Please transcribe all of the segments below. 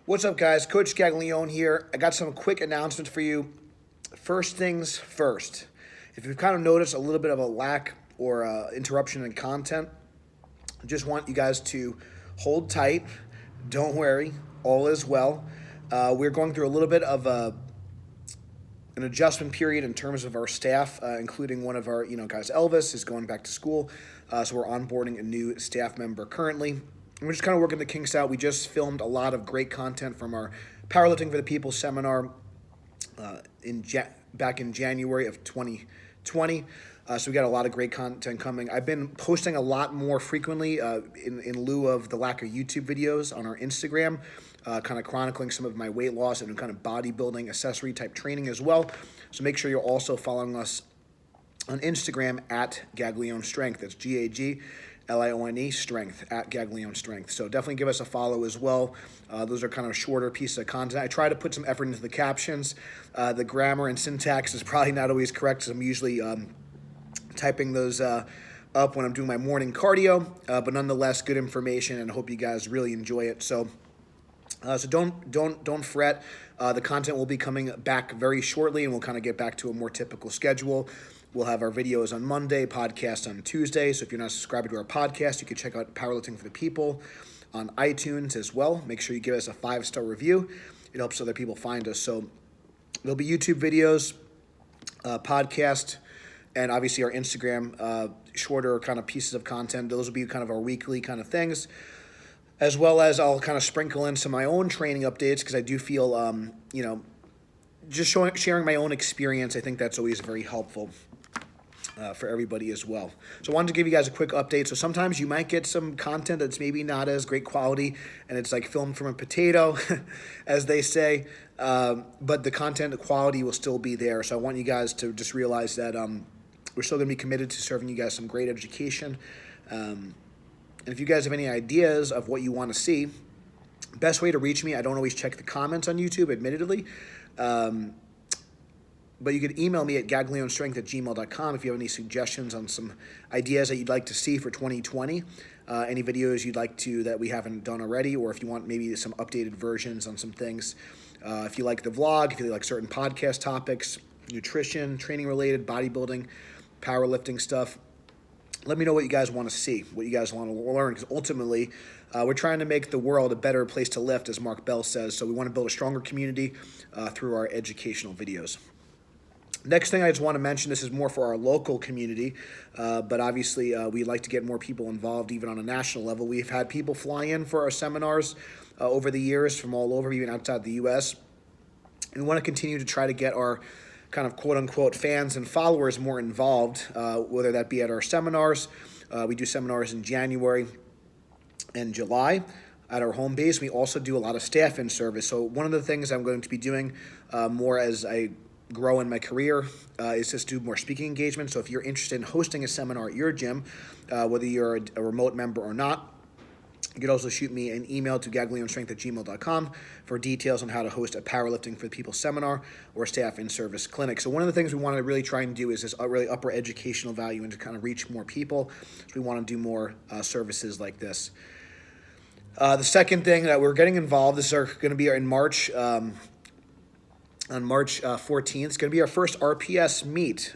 What's up, guys? Coach Gaglione here. I got some quick announcements for you. First things first. If you've kind of noticed a little bit of a lack or interruption in content, I just want you guys to hold tight. Don't worry, all is well. We're going through a little bit of an adjustment period in terms of our staff, including one of our guys, Elvis, is going back to school. So we're onboarding a new staff member currently. We're just kind of working the kinks out. We just filmed a lot of great content from our Powerlifting for the People seminar back in January of 2020. So we got a lot of great content coming. I've been posting a lot more frequently in lieu of the lack of YouTube videos on our Instagram, kind of chronicling some of my weight loss and kind of bodybuilding accessory type training as well. So make sure you're also following us on Instagram at Gaglione Strength. That's Gaglione Strength, at Gaglione Strength. So definitely give us a follow as well. Those are kind of shorter pieces of content. I try to put some effort into the captions. The grammar and syntax is probably not always correct, so I'm usually typing those up when I'm doing my morning cardio, but nonetheless, good information, and I hope you guys really enjoy it. So don't fret. The content will be coming back very shortly, and we'll kind of get back to a more typical schedule. We'll have our videos on Monday, podcast on Tuesday. So if you're not subscribed to our podcast, you can check out Powerlifting for the People on iTunes as well. Make sure you give us a 5-star review. It helps other people find us. So there'll be YouTube videos, podcast, and obviously our Instagram, shorter kind of pieces of content. Those will be kind of our weekly kind of things, as well as I'll kind of sprinkle in some of my own training updates, because I do feel, just sharing my own experience, I think that's always very helpful for everybody as well. So I wanted to give you guys a quick update. So sometimes you might get some content that's maybe not as great quality, and it's like filmed from a potato, as they say, but the content quality will still be there. So I want you guys to just realize that we're still going to be committed to serving you guys some great education. And if you guys have any ideas of what you want to see, best way to reach me, I don't always check the comments on YouTube, admittedly, but you could email me at gaglionestrength@gmail.com if you have any suggestions on some ideas that you'd like to see for 2020, any videos you'd like to that we haven't done already, or if you want maybe some updated versions on some things. If you like the vlog, if you like certain podcast topics, nutrition, training-related, bodybuilding, powerlifting stuff, let me know what you guys want to see, what you guys want to learn, because ultimately we're trying to make the world a better place to lift, as Mark Bell says. So we want to build a stronger community through our educational videos. Next thing I just want to mention, this is more for our local community, but obviously we'd like to get more people involved even on a national level. We've had people fly in for our seminars over the years from all over, even outside the U.S. And we want to continue to try to get our kind of quote-unquote fans and followers more involved, whether that be at our seminars. We do seminars in January and July at our home base. We also do a lot of staff in service. So one of the things I'm going to be doing more as I grow in my career is just do more speaking engagements. So if you're interested in hosting a seminar at your gym, whether you're a remote member or not, you could also shoot me an email to gaglionestrength@gmail.com for details on how to host a Powerlifting for the People seminar or staff in-service clinic. So one of the things we want to really try and do is this really upper educational value and to kind of reach more people. So we want to do more services like this. The second thing that we're getting involved, this is going to be in March, on March 14th. It's going to be our first RPS meet.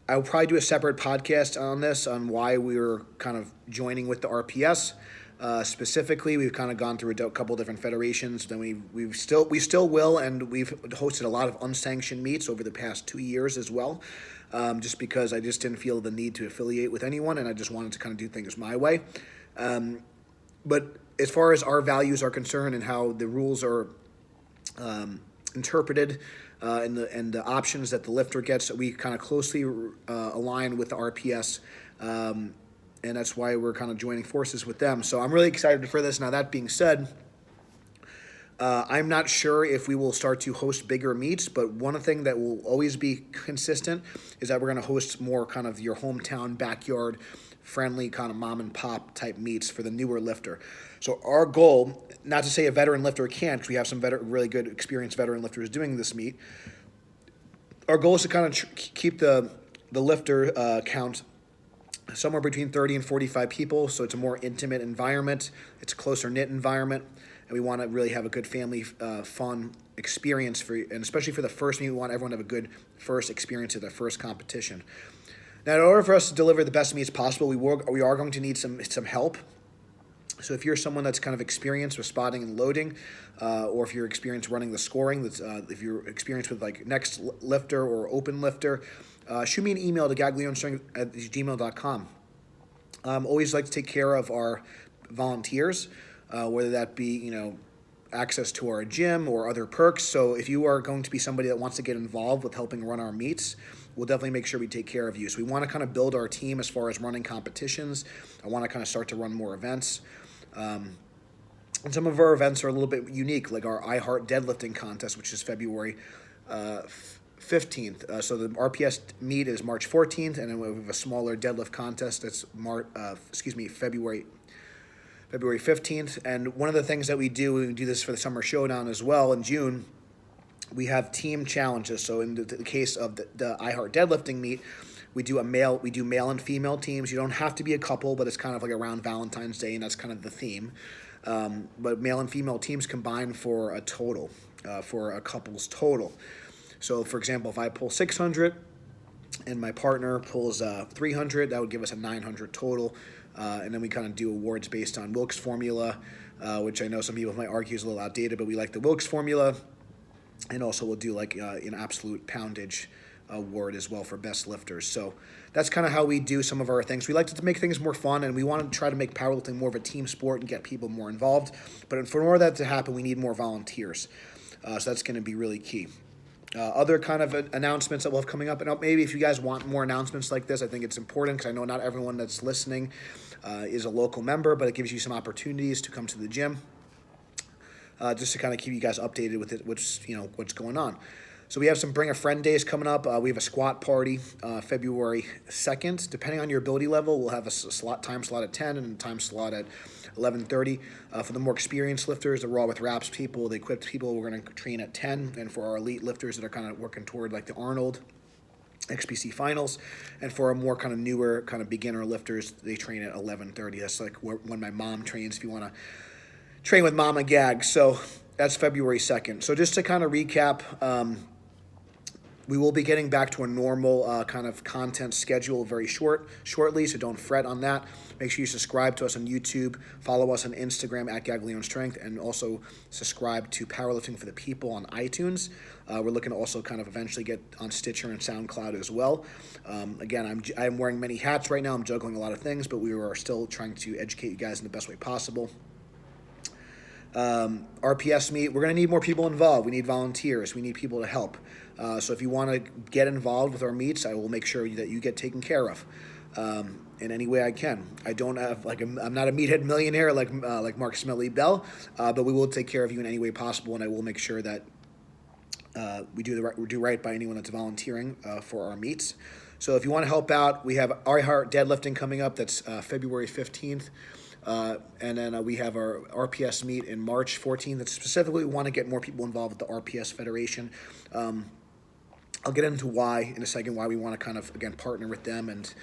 I will probably do a separate podcast on this, on why we were kind of joining with the RPS. Specifically, we've kind of gone through a couple different federations. Then we still will, and we've hosted a lot of unsanctioned meets over the past 2 years as well. Just because I just didn't feel the need to affiliate with anyone, and I just wanted to kind of do things my way. But as far as our values are concerned and how the rules are interpreted, and the options that the lifter gets, we kind of closely align with the RPS, and that's why we're kind of joining forces with them. So I'm really excited for this. Now, that being said, I'm not sure if we will start to host bigger meets, but one thing that will always be consistent is that we're going to host more kind of your hometown, backyard, friendly kind of mom and pop type meets for the newer lifter. So our goal, not to say a veteran lifter can't, because we have some really good experienced veteran lifters doing this meet. Our goal is to kind of keep the lifter count somewhere between 30 and 45 people, so it's a more intimate environment. It's a closer knit environment. and we want to really have a good family fun experience and especially for the first meet, we want everyone to have a good first experience at their first competition. Now, in order for us to deliver the best meets possible, we are going to need some help. So if you're someone that's kind of experienced with spotting and loading, or if you're experienced running the scoring, if you're experienced with like next lifter or open lifter, shoot me an email to gaglionestrength@gmail.com. Always like to take care of our volunteers, whether that be, access to our gym or other perks. So if you are going to be somebody that wants to get involved with helping run our meets, we'll definitely make sure we take care of you. So we want to kind of build our team as far as running competitions. I want to kind of start to run more events. And some of our events are a little bit unique, like our iHeart deadlifting contest, which is February 15th. So the RPS meet is March 14th, and then we have a smaller deadlift contest that's February 15th. And one of the things that we do this for the Summer Showdown as well in June, we have team challenges. So in the case of the iHeart deadlifting meet, we do male and female teams. You don't have to be a couple, but it's kind of like around Valentine's Day, and that's kind of the theme. But male and female teams combine for a total, for a couple's total. So, for example, if I pull 600 and my partner pulls 300, that would give us a 900 total. And then we kind of do awards based on Wilks formula, which I know some people might argue is a little outdated, but we like the Wilks formula. And also we'll do like an absolute poundage award as well for best lifters. So that's kind of how we do some of our things. We like to make things more fun, and we want to try to make powerlifting more of a team sport and get people more involved. But for more of that to happen, we need more volunteers. So that's going to be really key. Other kind of announcements that we'll have coming up, and maybe if you guys want more announcements like this, I think it's important because I know not everyone that's listening is a local member, but it gives you some opportunities to come to the gym, just to kind of keep you guys updated with it, what's going on. So we have some Bring a Friend days coming up. We have a squat party February 2nd. Depending on your ability level, we'll have a time slot at 10 and a time slot at 11:30. For the more experienced lifters, the raw with wraps people, the equipped people, we're going to train at 10. And for our elite lifters that are kind of working toward like the Arnold XPC finals, and for our more kind of newer kind of beginner lifters, they train at 11:30. That's like when my mom trains, if you want to train with Mama Gag. So that's February 2nd. So just to kind of recap, we will be getting back to a normal kind of content schedule very shortly, so don't fret on that. Make sure you subscribe to us on YouTube, follow us on Instagram at Gaglione Strength, and also subscribe to Powerlifting for the People on iTunes. We're looking to also kind of eventually get on Stitcher and SoundCloud as well. Again, I'm wearing many hats right now. I'm juggling a lot of things, but we are still trying to educate you guys in the best way possible. RPS meet, we're going to need more people involved. We need volunteers. We need people to help. So if you want to get involved with our meets, I will make sure that you get taken care of in any way I can. I don't have I'm not a meathead millionaire like Mark Smelly Bell, but we will take care of you in any way possible, and I will make sure that we do right by anyone that's volunteering for our meets. So if you want to help out, we have iHeart deadlifting coming up. That's February 15th. And then we have our RPS meet in March 14th. That specifically we want to get more people involved with the RPS Federation. I'll get into why in a second, why we want to kind of, again, partner with them and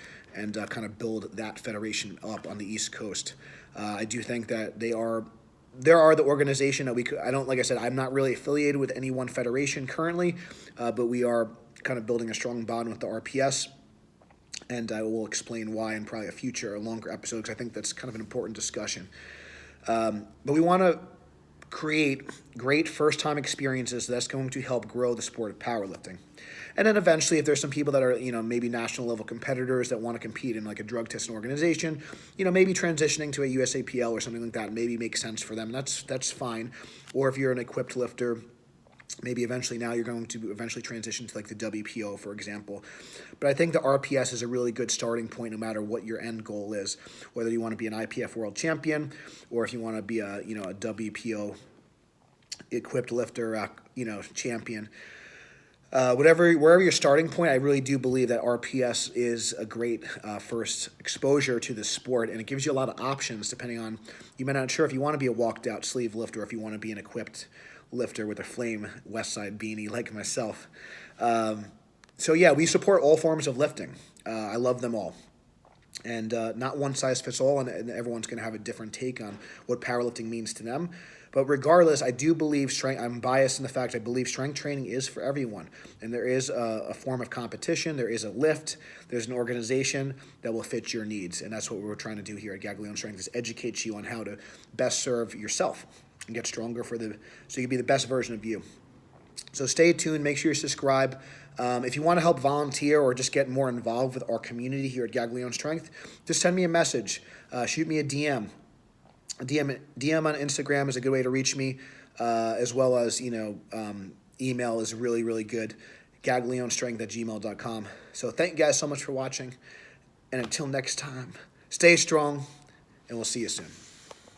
kind of build that federation up on the East Coast. I do think that there are the organization that like I said, I'm not really affiliated with any one federation currently, but we are kind of building a strong bond with the RPS. And I will explain why in probably a longer episode, because I think that's kind of an important discussion. But we want to create great first-time experiences that's going to help grow the sport of powerlifting. And then eventually, if there's some people that are, maybe national-level competitors that want to compete in like a drug testing organization, maybe transitioning to a USAPL or something like that maybe makes sense for them. That's fine. Or if you're an equipped lifter, maybe eventually now you're going to eventually transition to like the WPO, for example. But I think the RPS is a really good starting point no matter what your end goal is, whether you want to be an IPF world champion or if you want to be a WPO equipped lifter, champion. Wherever your starting point, I really do believe that RPS is a great first exposure to the sport, and it gives you a lot of options depending on, you might not sure if you want to be a walked out sleeve lifter or if you want to be an equipped lifter with a flame Westside beanie like myself. So yeah, we support all forms of lifting. I love them all. And not one size fits all, and everyone's going to have a different take on what powerlifting means to them. But regardless, I do believe strength, I'm biased in the fact I believe strength training is for everyone. And there is a form of competition, there is a lift, there's an organization that will fit your needs. And that's what we're trying to do here at Gaglione Strength, is educate you on how to best serve yourself and get stronger so you can be the best version of you. So stay tuned. Make sure you subscribe. If you want to help volunteer or just get more involved with our community here at Gaglione Strength, just send me a message. Shoot me a DM. DM on Instagram is a good way to reach me, as well as, email is really, really good. GaglioneStrength@gmail.com. So thank you guys so much for watching. And until next time, stay strong, and we'll see you soon.